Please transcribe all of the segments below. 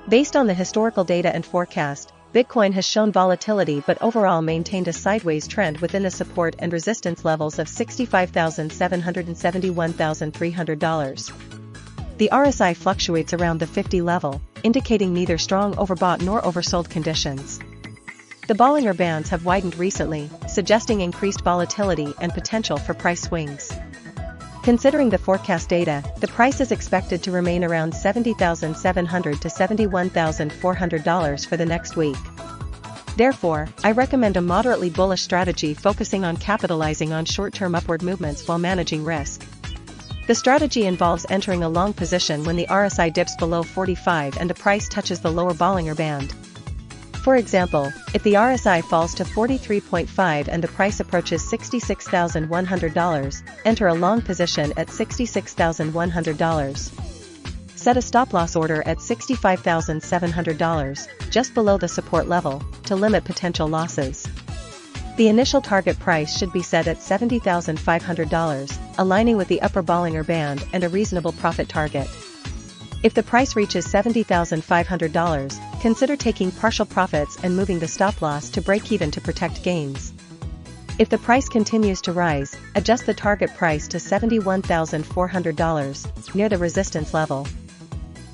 Based on the historical data and forecast, Bitcoin has shown volatility but overall maintained a sideways trend within the support and resistance levels of $65,700 and $71,300. The RSI fluctuates around the 50 level, indicating neither strong overbought nor oversold conditions. The Bollinger Bands have widened recently, suggesting increased volatility and potential for price swings. Considering the forecast data, the price is expected to remain around $70,700 to $71,400 for the next week. Therefore, I recommend a moderately bullish strategy focusing on capitalizing on short-term upward movements while managing risk. The strategy involves entering a long position when the RSI dips below 45 and the price touches the lower Bollinger Band. For example, if the RSI falls to 43.5 and the price approaches $66,100, enter a long position at $66,100. Set a stop-loss order at $65,700, just below the support level, to limit potential losses. The initial target price should be set at $70,500, aligning with the upper Bollinger Band and a reasonable profit target. If the price reaches $70,500, consider taking partial profits and moving the stop-loss to break even to protect gains. If the price continues to rise, adjust the target price to $71,400, near the resistance level.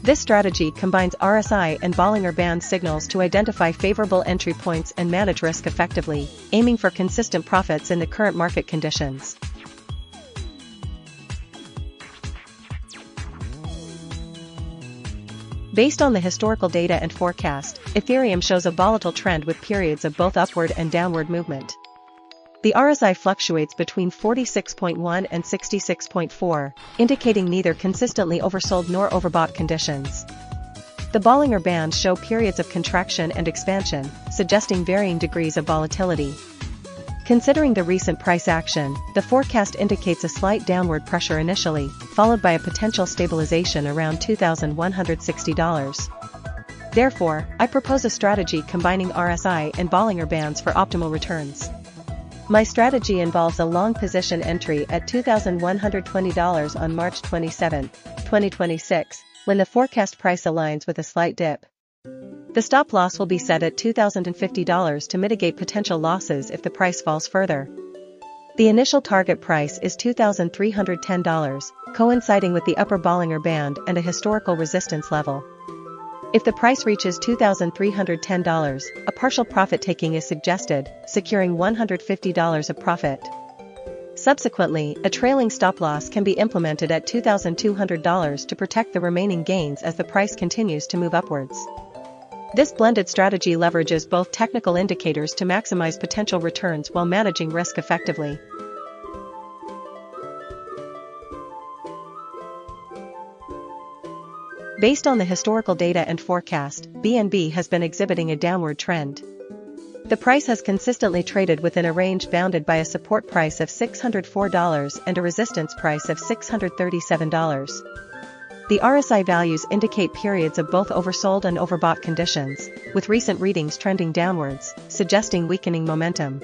This strategy combines RSI and Bollinger Band signals to identify favorable entry points and manage risk effectively, aiming for consistent profits in the current market conditions. Based on the historical data and forecast, Ethereum shows a volatile trend with periods of both upward and downward movement. The RSI fluctuates between 46.1 and 66.4, indicating neither consistently oversold nor overbought conditions. The Bollinger Bands show periods of contraction and expansion, suggesting varying degrees of volatility. Considering the recent price action, the forecast indicates a slight downward pressure initially, followed by a potential stabilization around $2,160. Therefore, I propose a strategy combining RSI and Bollinger Bands for optimal returns. My strategy involves a long position entry at $2,120 on March 27, 2026, when the forecast price aligns with a slight dip. The stop loss will be set at $2,050 to mitigate potential losses if the price falls further. The initial target price is $2,310, coinciding with the upper Bollinger Band and a historical resistance level. If the price reaches $2,310, a partial profit taking is suggested, securing $150 of profit. Subsequently, a trailing stop loss can be implemented at $2,200 to protect the remaining gains as the price continues to move upwards. This blended strategy leverages both technical indicators to maximize potential returns while managing risk effectively. Based on the historical data and forecast, BNB has been exhibiting a downward trend. The price has consistently traded within a range bounded by a support price of $604 and a resistance price of $637. The RSI values indicate periods of both oversold and overbought conditions, with recent readings trending downwards, suggesting weakening momentum.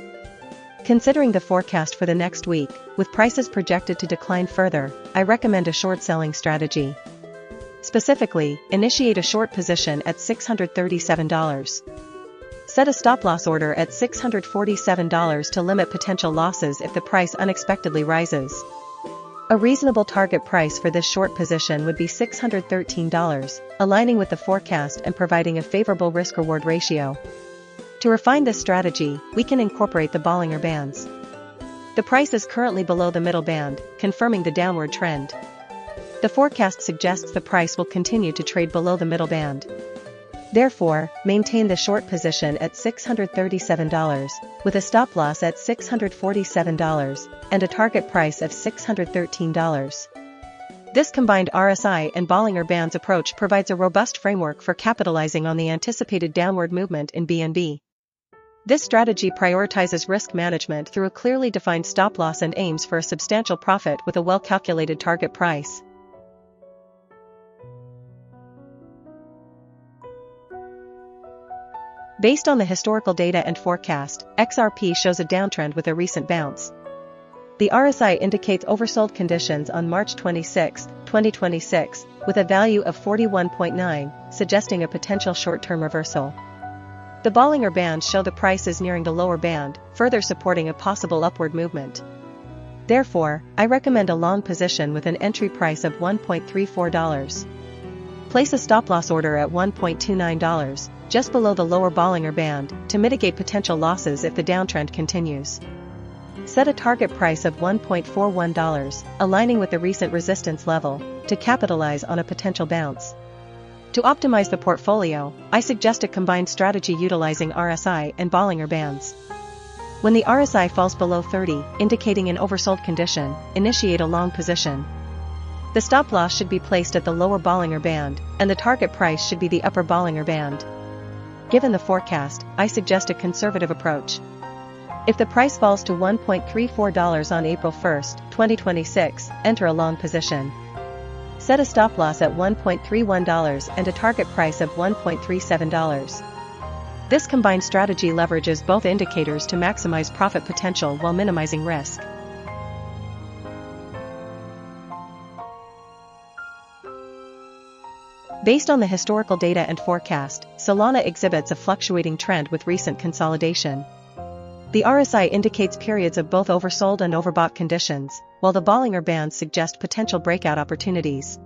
Considering the forecast for the next week, with prices projected to decline further, I recommend a short selling strategy. Specifically, initiate a short position at $637. Set a stop-loss order at $647 to limit potential losses if the price unexpectedly rises. A reasonable target price for this short position would be $613, aligning with the forecast and providing a favorable risk-reward ratio. To refine this strategy, we can incorporate the Bollinger Bands. The price is currently below the middle band, confirming the downward trend. The forecast suggests the price will continue to trade below the middle band. Therefore, maintain the short position at $637, with a stop loss at $647, and a target price of $613. This combined RSI and Bollinger Bands approach provides a robust framework for capitalizing on the anticipated downward movement in BNB. This strategy prioritizes risk management through a clearly defined stop loss and aims for a substantial profit with a well-calculated target price. Based on the historical data and forecast, XRP shows a downtrend with a recent bounce. The RSI indicates oversold conditions on March 26, 2026, with a value of 41.9, suggesting a potential short-term reversal. The Bollinger Bands show the price is nearing the lower band, further supporting a possible upward movement. Therefore, I recommend a long position with an entry price of $1.34. Place a stop-loss order at $1.29, just below the lower Bollinger Band, to mitigate potential losses if the downtrend continues. Set a target price of $1.41, aligning with the recent resistance level, to capitalize on a potential bounce. To optimize the portfolio, I suggest a combined strategy utilizing RSI and Bollinger Bands. When the RSI falls below 30, indicating an oversold condition, initiate a long position. The stop loss should be placed at the lower Bollinger Band, and the target price should be the upper Bollinger Band. Given the forecast, I suggest a conservative approach. If the price falls to $1.34 on April 1, 2026, enter a long position. Set a stop loss at $1.31 and a target price of $1.37. This combined strategy leverages both indicators to maximize profit potential while minimizing risk. Based on the historical data and forecast, Solana exhibits a fluctuating trend with recent consolidation. The RSI indicates periods of both oversold and overbought conditions, while the Bollinger Bands suggest potential breakout opportunities.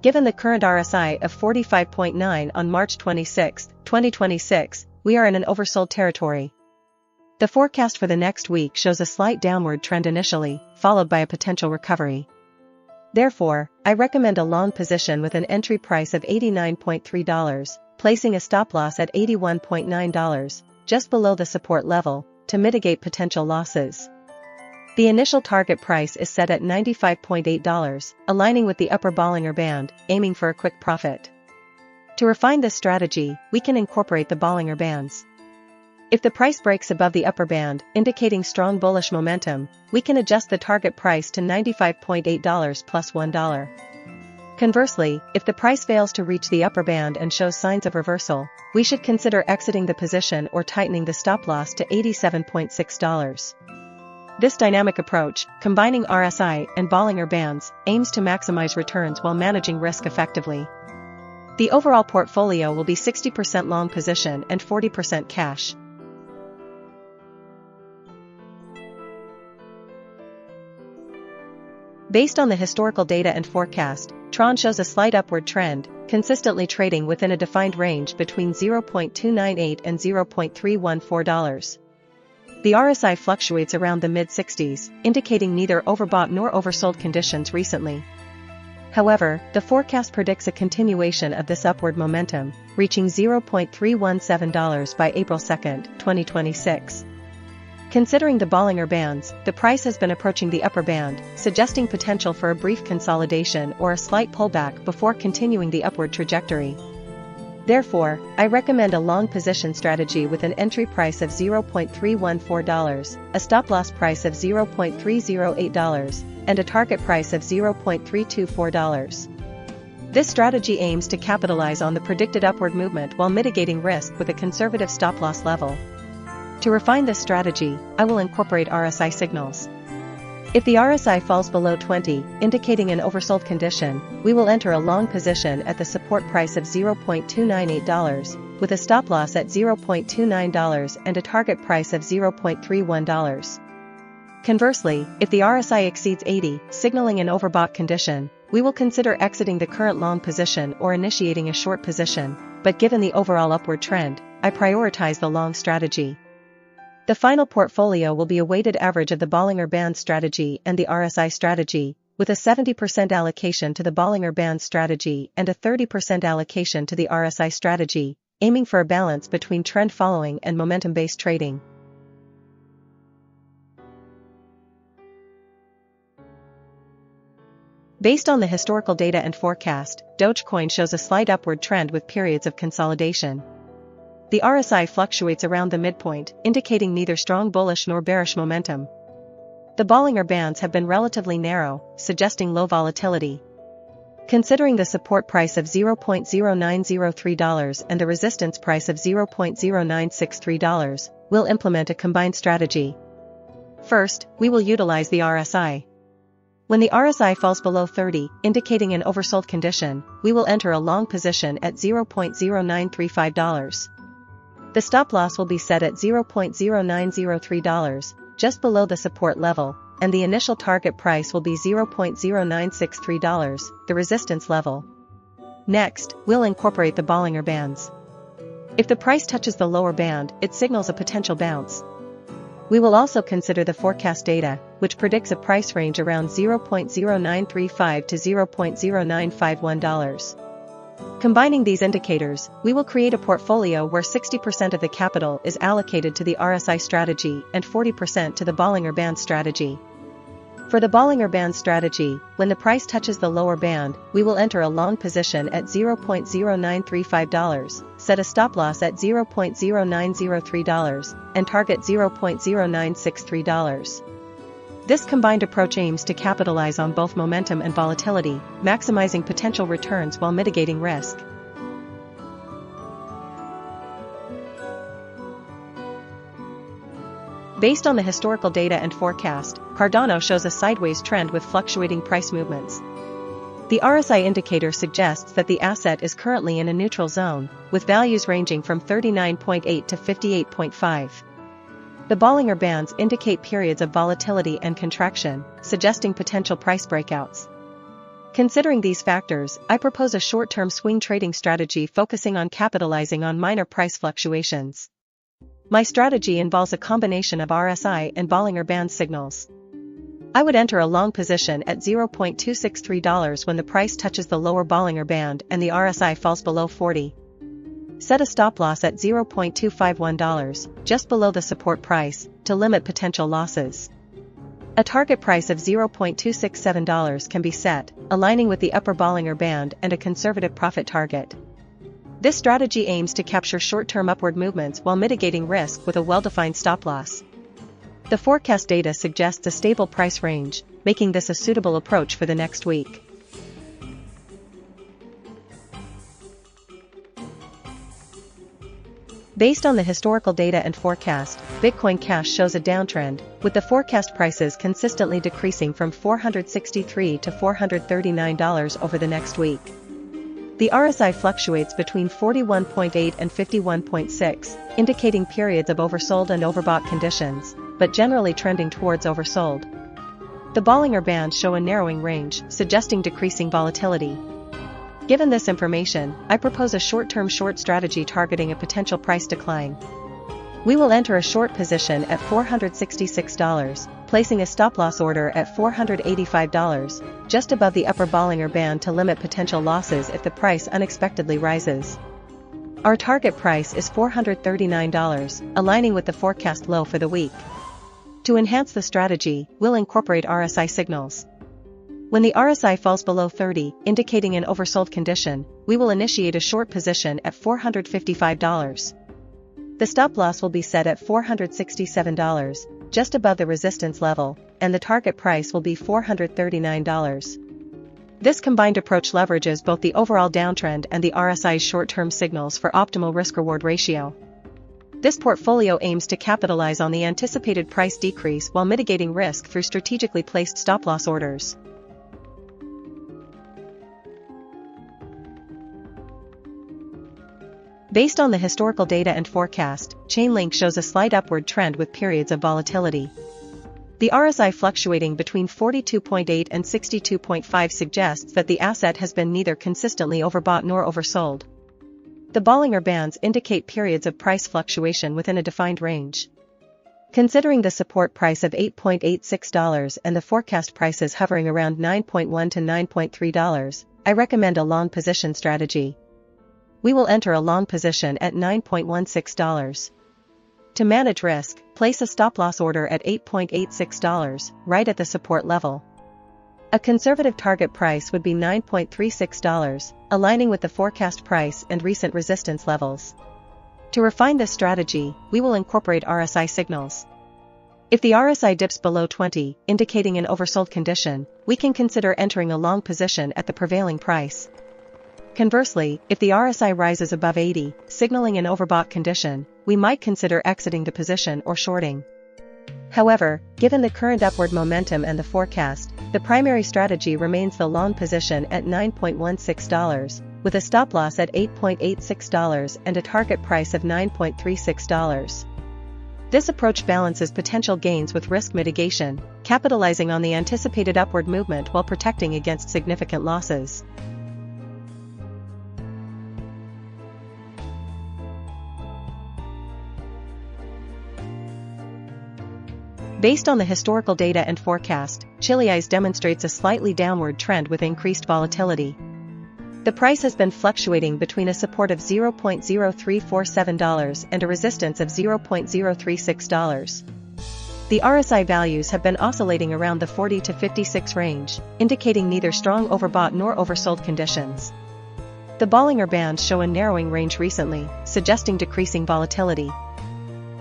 Given the current RSI of 45.9 on March 26, 2026, we are in an oversold territory. The forecast for the next week shows a slight downward trend initially, followed by a potential recovery. Therefore, I recommend a long position with an entry price of $89.3, placing a stop loss at $81.9, just below the support level, to mitigate potential losses. The initial target price is set at $95.8, aligning with the upper Bollinger Band, aiming for a quick profit. To refine this strategy, we can incorporate the Bollinger Bands. If the price breaks above the upper band, indicating strong bullish momentum, we can adjust the target price to $95.8 plus $1. Conversely, if the price fails to reach the upper band and shows signs of reversal, we should consider exiting the position or tightening the stop loss to $87.6. This dynamic approach, combining RSI and Bollinger Bands, aims to maximize returns while managing risk effectively. The overall portfolio will be 60% long position and 40% cash. Based on the historical data and forecast, TRON shows a slight upward trend, consistently trading within a defined range between $0.298 and $0.314. The RSI fluctuates around the mid-60s, indicating neither overbought nor oversold conditions recently. However, the forecast predicts a continuation of this upward momentum, reaching $0.317 by April 2, 2026. Considering the Bollinger Bands, the price has been approaching the upper band, suggesting potential for a brief consolidation or a slight pullback before continuing the upward trajectory. Therefore, I recommend a long position strategy with an entry price of $0.314, a stop-loss price of $0.308, and a target price of $0.324. This strategy aims to capitalize on the predicted upward movement while mitigating risk with a conservative stop-loss level. To refine this strategy, I will incorporate RSI signals. If the RSI falls below 20, indicating an oversold condition, we will enter a long position at the support price of $0.298, with a stop loss at $0.29 and a target price of $0.31. Conversely, if the RSI exceeds 80, signaling an overbought condition, we will consider exiting the current long position or initiating a short position, but given the overall upward trend, I prioritize the long strategy. The final portfolio will be a weighted average of the Bollinger Band strategy and the RSI strategy, with a 70% allocation to the Bollinger Band strategy and a 30% allocation to the RSI strategy, aiming for a balance between trend following and momentum-based trading. Based on the historical data and forecast, Dogecoin shows a slight upward trend with periods of consolidation. The RSI fluctuates around the midpoint, indicating neither strong bullish nor bearish momentum. The Bollinger Bands have been relatively narrow, suggesting low volatility. Considering the support price of $0.0903 and the resistance price of $0.0963, we'll implement a combined strategy. First, we will utilize the RSI. When the RSI falls below 30, indicating an oversold condition, we will enter a long position at $0.0935. The stop loss will be set at $0.0903, just below the support level, and the initial target price will be $0.0963, the resistance level. Next, we'll incorporate the Bollinger Bands. If the price touches the lower band, it signals a potential bounce. We will also consider the forecast data, which predicts a price range around $0.0935 to $0.0951. Combining these indicators, we will create a portfolio where 60% of the capital is allocated to the RSI strategy and 40% to the Bollinger Band strategy. For the Bollinger Band strategy, when the price touches the lower band, we will enter a long position at $0.0935, set a stop loss at $0.0903, and target $0.0963. This combined approach aims to capitalize on both momentum and volatility, maximizing potential returns while mitigating risk. Based on the historical data and forecast, Cardano shows a sideways trend with fluctuating price movements. The RSI indicator suggests that the asset is currently in a neutral zone, with values ranging from 39.8 to 58.5. The Bollinger Bands indicate periods of volatility and contraction, suggesting potential price breakouts. Considering these factors, I propose a short-term swing trading strategy focusing on capitalizing on minor price fluctuations. My strategy involves a combination of RSI and Bollinger Band signals. I would enter a long position at $0.263 when the price touches the lower Bollinger Band and the RSI falls below 40. Set a stop loss at $0.251, just below the support price, to limit potential losses. A target price of $0.267 can be set, aligning with the upper Bollinger Band and a conservative profit target. This strategy aims to capture short-term upward movements while mitigating risk with a well-defined stop loss. The forecast data suggests a stable price range, making this a suitable approach for the next week. Based on the historical data and forecast, Bitcoin Cash shows a downtrend, with the forecast prices consistently decreasing from $463 to $439 over the next week. The RSI fluctuates between 41.8 and 51.6, indicating periods of oversold and overbought conditions, but generally trending towards oversold. The Bollinger Bands show a narrowing range, suggesting decreasing volatility. Given this information, I propose a short-term short strategy targeting a potential price decline. We will enter a short position at $466, placing a stop-loss order at $485, just above the upper Bollinger Band to limit potential losses if the price unexpectedly rises. Our target price is $439, aligning with the forecast low for the week. To enhance the strategy, we'll incorporate RSI signals. When the RSI falls below 30, indicating an oversold condition, we will initiate a short position at $455. The stop loss will be set at $467, just above the resistance level, and the target price will be $439. This combined approach leverages both the overall downtrend and the RSI's short-term signals for optimal risk-reward ratio. This portfolio aims to capitalize on the anticipated price decrease while mitigating risk through strategically placed stop-loss orders. Based on the historical data and forecast, Chainlink shows a slight upward trend with periods of volatility. The RSI fluctuating between 42.8 and 62.5 suggests that the asset has been neither consistently overbought nor oversold. The Bollinger Bands indicate periods of price fluctuation within a defined range. Considering the support price of $8.86 and the forecast prices hovering around $9.1 to $9.3, I recommend a long position strategy. We will enter a long position at $9.16. To manage risk, place a stop-loss order at $8.86, right at the support level. A conservative target price would be $9.36, aligning with the forecast price and recent resistance levels. To refine this strategy, we will incorporate RSI signals. If the RSI dips below 20, indicating an oversold condition, we can consider entering a long position at the prevailing price. Conversely, if the RSI rises above 80, signaling an overbought condition, we might consider exiting the position or shorting. However, given the current upward momentum and the forecast, The primary strategy remains the long position at $9.16, with a stop loss at $8.86 and a target price of $9.36. This approach balances potential gains with risk mitigation, capitalizing on the anticipated upward movement while protecting against significant losses. Based on the historical data and forecast, Chiliz demonstrates a slightly downward trend with increased volatility. The price has been fluctuating between a support of $0.0347 and a resistance of $0.036. The RSI values have been oscillating around the 40 to 56 range, indicating neither strong overbought nor oversold conditions. The Bollinger Bands show a narrowing range recently, suggesting decreasing volatility.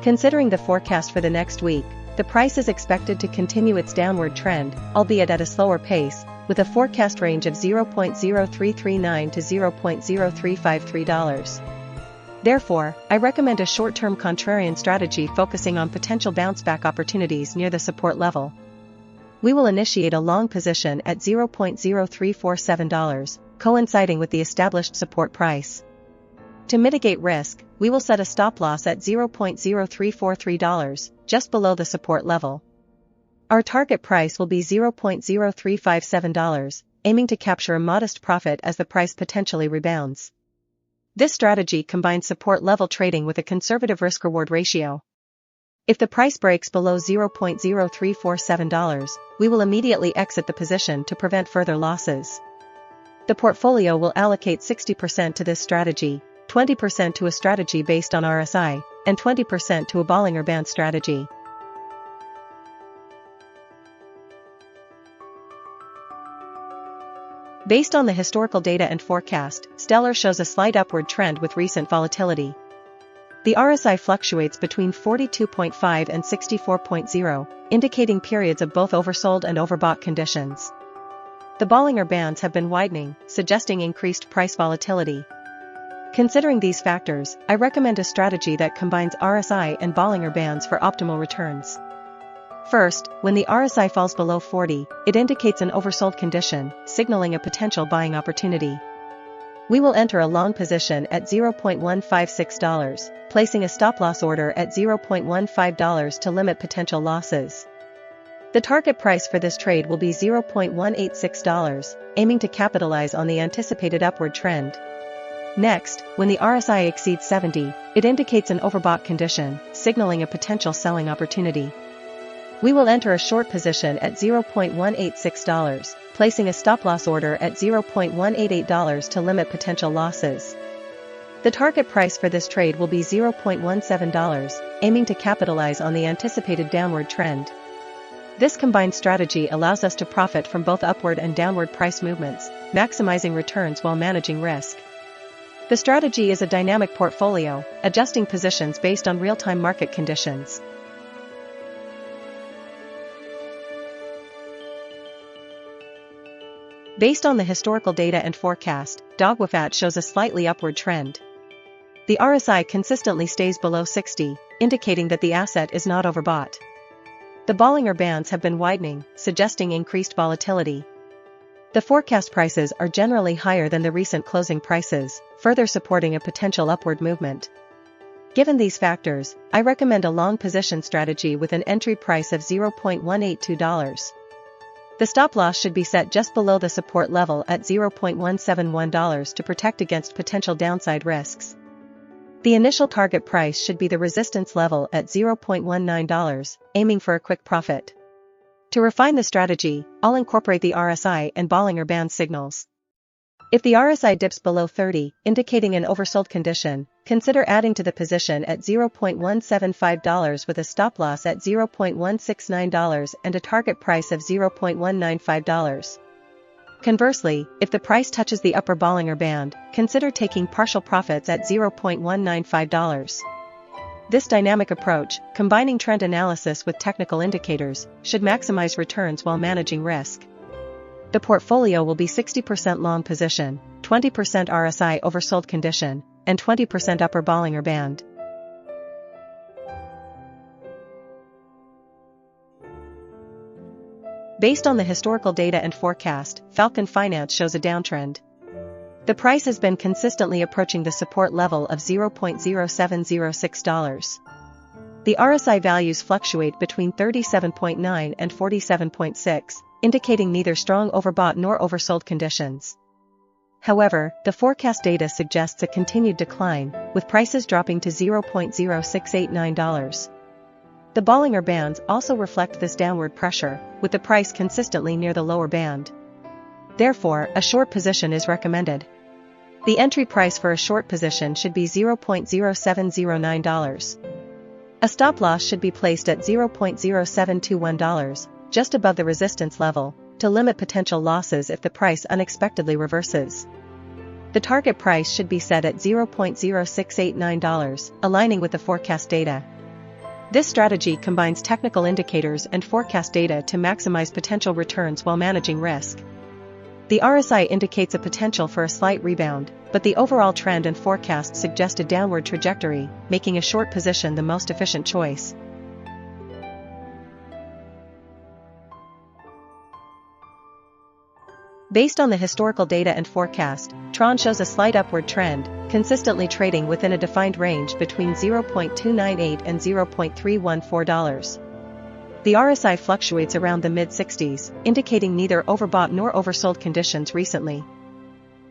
Considering the forecast for the next week, the price is expected to continue its downward trend, albeit at a slower pace, with a forecast range of $0.0339 to $0.0353. Therefore, I recommend a short-term contrarian strategy focusing on potential bounce-back opportunities near the support level. We will initiate a long position at $0.0347, coinciding with the established support price. To mitigate risk, we will set a stop loss at $0.0343, just below the support level. Our target price will be $0.0357, aiming to capture a modest profit as the price potentially rebounds. This strategy combines support level trading with a conservative risk-reward ratio. If the price breaks below $0.0347, we will immediately exit the position to prevent further losses. The portfolio will allocate 60% to this strategy, 20% to a strategy based on RSI, and 20% to a Bollinger Band strategy. Based on the historical data and forecast, Stellar shows a slight upward trend with recent volatility. The RSI fluctuates between 42.5 and 64.0, indicating periods of both oversold and overbought conditions. The Bollinger Bands have been widening, suggesting increased price volatility. Considering these factors, I recommend a strategy that combines RSI and Bollinger Bands for optimal returns. First, when the RSI falls below 40, it indicates an oversold condition, signaling a potential buying opportunity. We will enter a long position at $0.156, placing a stop-loss order at $0.15 to limit potential losses. The target price for this trade will be $0.186, aiming to capitalize on the anticipated upward trend. Next, when the RSI exceeds 70, it indicates an overbought condition, signaling a potential selling opportunity. We will enter a short position at $0.186, placing a stop-loss order at $0.188 to limit potential losses. The target price for this trade will be $0.17, aiming to capitalize on the anticipated downward trend. This combined strategy allows us to profit from both upward and downward price movements, maximizing returns while managing risk. The strategy is a dynamic portfolio, adjusting positions based on real-time market conditions. Based on the historical data and forecast, Dogwifhat shows a slightly upward trend. The RSI consistently stays below 60, indicating that the asset is not overbought. The Bollinger Bands have been widening, suggesting increased volatility. The forecast prices are generally higher than the recent closing prices, further supporting a potential upward movement. Given these factors, I recommend a long position strategy with an entry price of $0.182. The stop-loss should be set just below the support level at $0.171 to protect against potential downside risks. The initial target price should be the resistance level at $0.19, aiming for a quick profit. To refine the strategy, I'll incorporate the RSI and Bollinger Band signals. If the RSI dips below 30, indicating an oversold condition, consider adding to the position at $0.175 with a stop-loss at $0.169 and a target price of $0.195. Conversely, if the price touches the upper Bollinger Band, consider taking partial profits at $0.195. This dynamic approach, combining trend analysis with technical indicators, should maximize returns while managing risk. The portfolio will be 60% long position, 20% RSI oversold condition, and 20% upper Bollinger Band. Based on the historical data and forecast, Falcon Finance shows a downtrend. The price has been consistently approaching the support level of $0.0706. The RSI values fluctuate between 37.9 and 47.6, indicating neither strong overbought nor oversold conditions. However, the forecast data suggests a continued decline, with prices dropping to $0.0689. The Bollinger Bands also reflect this downward pressure, with the price consistently near the lower band. Therefore, a short position is recommended. The entry price for a short position should be $0.0709. A stop loss should be placed at $0.0721, just above the resistance level, to limit potential losses if the price unexpectedly reverses. The target price should be set at $0.0689, aligning with the forecast data. This strategy combines technical indicators and forecast data to maximize potential returns while managing risk. The RSI indicates a potential for a slight rebound, but the overall trend and forecast suggest a downward trajectory, making a short position the most efficient choice. Based on the historical data and forecast, TRON shows a slight upward trend, consistently trading within a defined range between $0.298 and $0.314. The RSI fluctuates around the mid-60s, indicating neither overbought nor oversold conditions recently.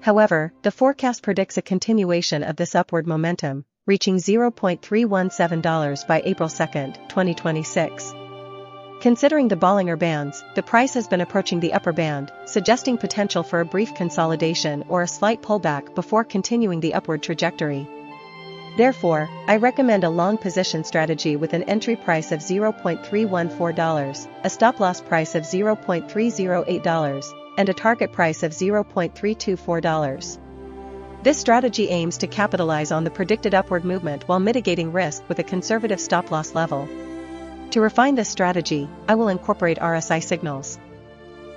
However, the forecast predicts a continuation of this upward momentum, reaching $0.317 by April 2, 2026. Considering the Bollinger Bands, the price has been approaching the upper band, suggesting potential for a brief consolidation or a slight pullback before continuing the upward trajectory. Therefore, I recommend a long position strategy with an entry price of $0.314, a stop-loss price of $0.308, and a target price of $0.324. This strategy aims to capitalize on the predicted upward movement while mitigating risk with a conservative stop-loss level. To refine this strategy, I will incorporate RSI signals.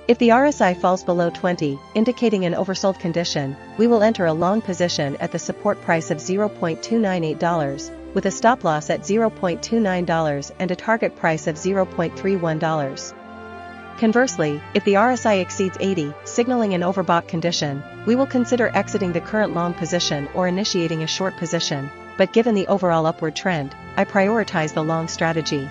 If the RSI falls below 20, indicating an oversold condition, we will enter a long position at the support price of $0.298, with a stop loss at $0.29 and a target price of $0.31. Conversely, if the RSI exceeds 80, signaling an overbought condition, we will consider exiting the current long position or initiating a short position, but given the overall upward trend, I prioritize the long strategy.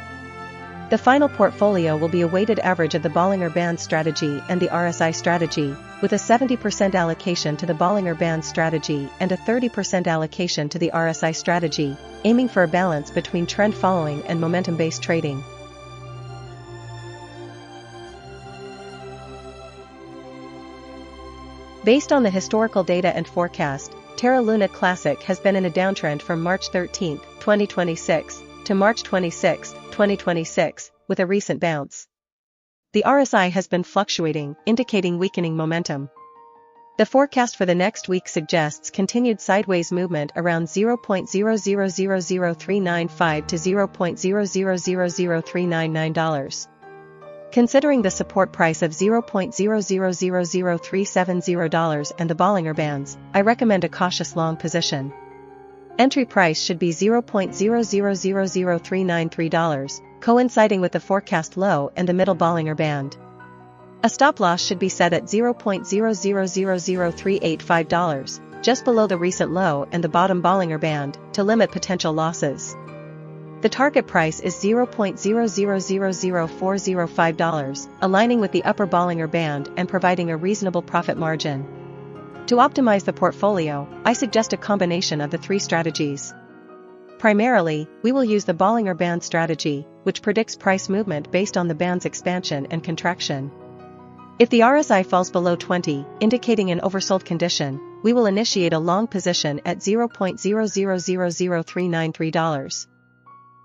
The final portfolio will be a weighted average of the Bollinger Band strategy and the RSI strategy, with a 70% allocation to the Bollinger Band strategy and a 30% allocation to the RSI strategy, aiming for a balance between trend following and momentum-based trading. Based on the historical data and forecast, Terra Luna Classic has been in a downtrend from March 13, 2026, to March 26, 2026, with a recent bounce. The RSI has been fluctuating, indicating weakening momentum. The forecast for the next week suggests continued sideways movement around $0.0000395 to $0.0000399. Considering the support price of $0.0000370 and the Bollinger Bands, I recommend a cautious long position. Entry price should be $0.0000393, coinciding with the forecast low and the middle Bollinger Band. A stop loss should be set at $0.0000385, just below the recent low and the bottom Bollinger Band, to limit potential losses. The target price is $0.0000405, aligning with the upper Bollinger Band and providing a reasonable profit margin. To optimize the portfolio, I suggest a combination of the three strategies. Primarily, we will use the Bollinger Band strategy, which predicts price movement based on the band's expansion and contraction. If the RSI falls below 20, indicating an oversold condition, we will initiate a long position at $0.0000393.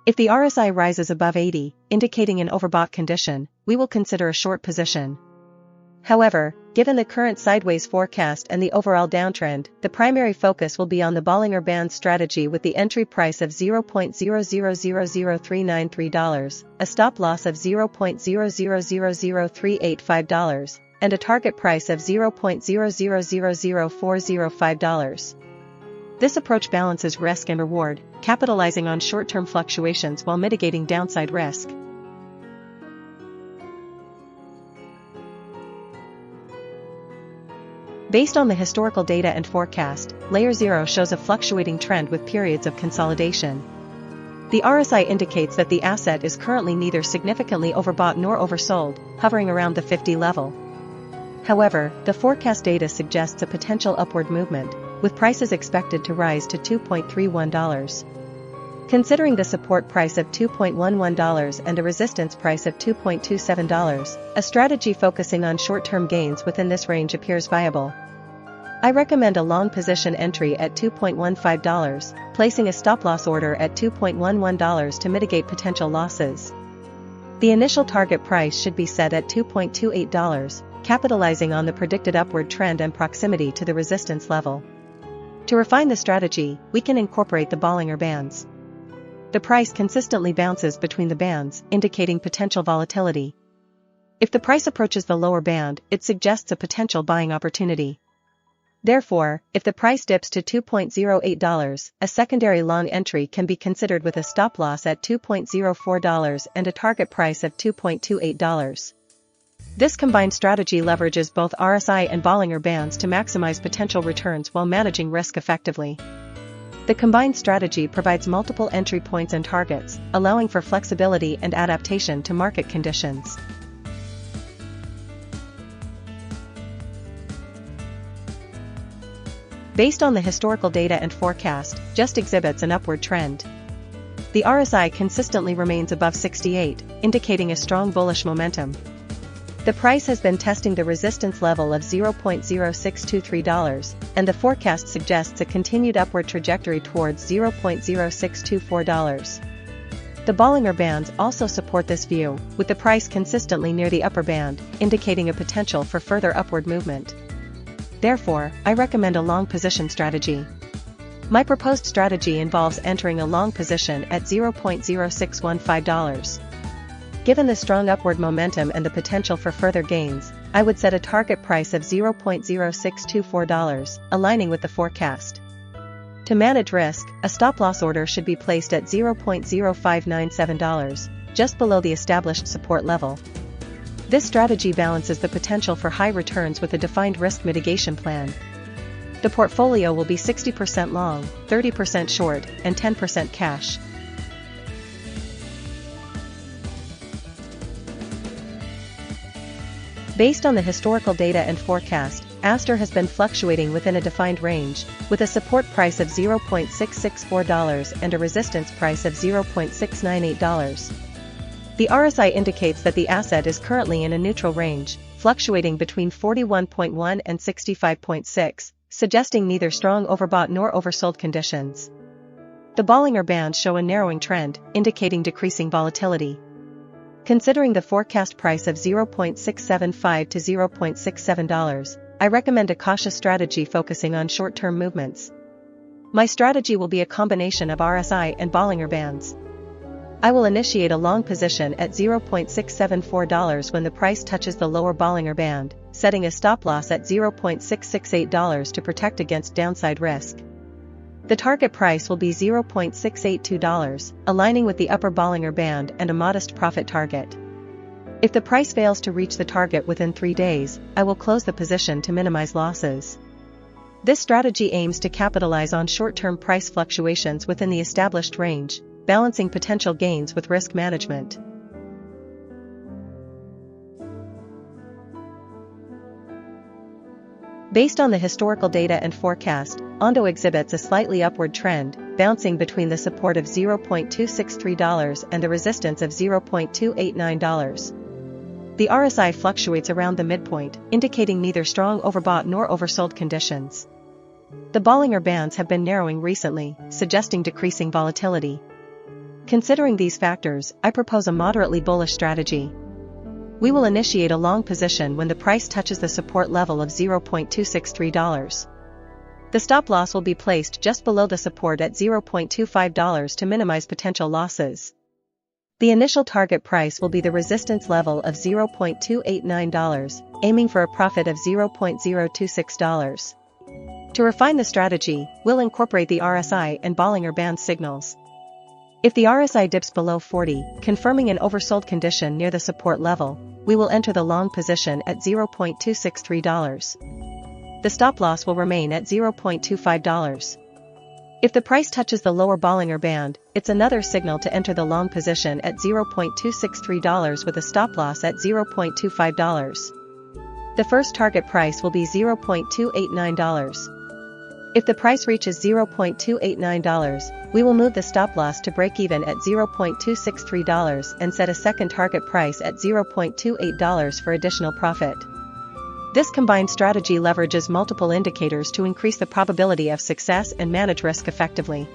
If the RSI rises above 80, indicating an overbought condition, we will consider a short position. However, given the current sideways forecast and the overall downtrend, the primary focus will be on the Bollinger Band strategy with the entry price of $0.0000393, a stop loss of $0.0000385, and a target price of $0.0000405. This approach balances risk and reward, capitalizing on short-term fluctuations while mitigating downside risk. Based on the historical data and forecast, LayerZero shows a fluctuating trend with periods of consolidation. The RSI indicates that the asset is currently neither significantly overbought nor oversold, hovering around the 50 level. However, the forecast data suggests a potential upward movement, with prices expected to rise to $2.31. Considering the support price of $2.11 and a resistance price of $2.27, a strategy focusing on short-term gains within this range appears viable. I recommend a long position entry at $2.15, placing a stop-loss order at $2.11 to mitigate potential losses. The initial target price should be set at $2.28, capitalizing on the predicted upward trend and proximity to the resistance level. To refine the strategy, we can incorporate the Bollinger Bands. The price consistently bounces between the bands, indicating potential volatility. If the price approaches the lower band, it suggests a potential buying opportunity. Therefore, if the price dips to $2.08, a secondary long entry can be considered with a stop-loss at $2.04 and a target price of $2.28. This combined strategy leverages both RSI and Bollinger Bands to maximize potential returns while managing risk effectively. The combined strategy provides multiple entry points and targets, allowing for flexibility and adaptation to market conditions. Based on the historical data and forecast, just exhibits an upward trend. The RSI consistently remains above 68, indicating a strong bullish momentum. The price has been testing the resistance level of $0.0623, and the forecast suggests a continued upward trajectory towards $0.0624. The Bollinger Bands also support this view, with the price consistently near the upper band, indicating a potential for further upward movement. Therefore, I recommend a long position strategy. My proposed strategy involves entering a long position at $0.0615. Given the strong upward momentum and the potential for further gains, I would set a target price of $0.0624, aligning with the forecast. To manage risk, a stop-loss order should be placed at $0.0597, just below the established support level. This strategy balances the potential for high returns with a defined risk mitigation plan. The portfolio will be 60% long, 30% short, and 10% cash. Based on the historical data and forecast, Aster has been fluctuating within a defined range, with a support price of $0.664 and a resistance price of $0.698. The RSI indicates that the asset is currently in a neutral range, fluctuating between 41.1 and 65.6, suggesting neither strong overbought nor oversold conditions. The Bollinger Bands show a narrowing trend, indicating decreasing volatility. Considering the forecast price of $0.675 to $0.67, I recommend a cautious strategy focusing on short-term movements. My strategy will be a combination of RSI and Bollinger Bands. I will initiate a long position at $0.674 when the price touches the lower Bollinger Band, setting a stop-loss at $0.668 to protect against downside risk. The target price will be $0.682, aligning with the upper Bollinger Band and a modest profit target. If the price fails to reach the target within 3 days, I will close the position to minimize losses. This strategy aims to capitalize on short-term price fluctuations within the established range, balancing potential gains with risk management. Based on the historical data and forecast, Ondo exhibits a slightly upward trend, bouncing between the support of $0.263 and the resistance of $0.289. The RSI fluctuates around the midpoint, indicating neither strong overbought nor oversold conditions. The Bollinger Bands have been narrowing recently, suggesting decreasing volatility. Considering these factors, I propose a moderately bullish strategy. We will initiate a long position when the price touches the support level of $0.263. The stop-loss will be placed just below the support at $0.25 to minimize potential losses. The initial target price will be the resistance level of $0.289, aiming for a profit of $0.026. To refine the strategy, we'll incorporate the RSI and Bollinger Band signals. If the RSI dips below 40, confirming an oversold condition near the support level, we will enter the long position at $0.263. the stop loss will remain at $0.25. If the price touches the lower Bollinger Band, it's another signal to enter the long position at $0.263 with a stop loss at $0.25. The first target price will be $0.289. If the price reaches $0.289, we will move the stop loss to break even at $0.263 and set a second target price at $0.28 for additional profit. This combined strategy leverages multiple indicators to increase the probability of success and manage risk effectively.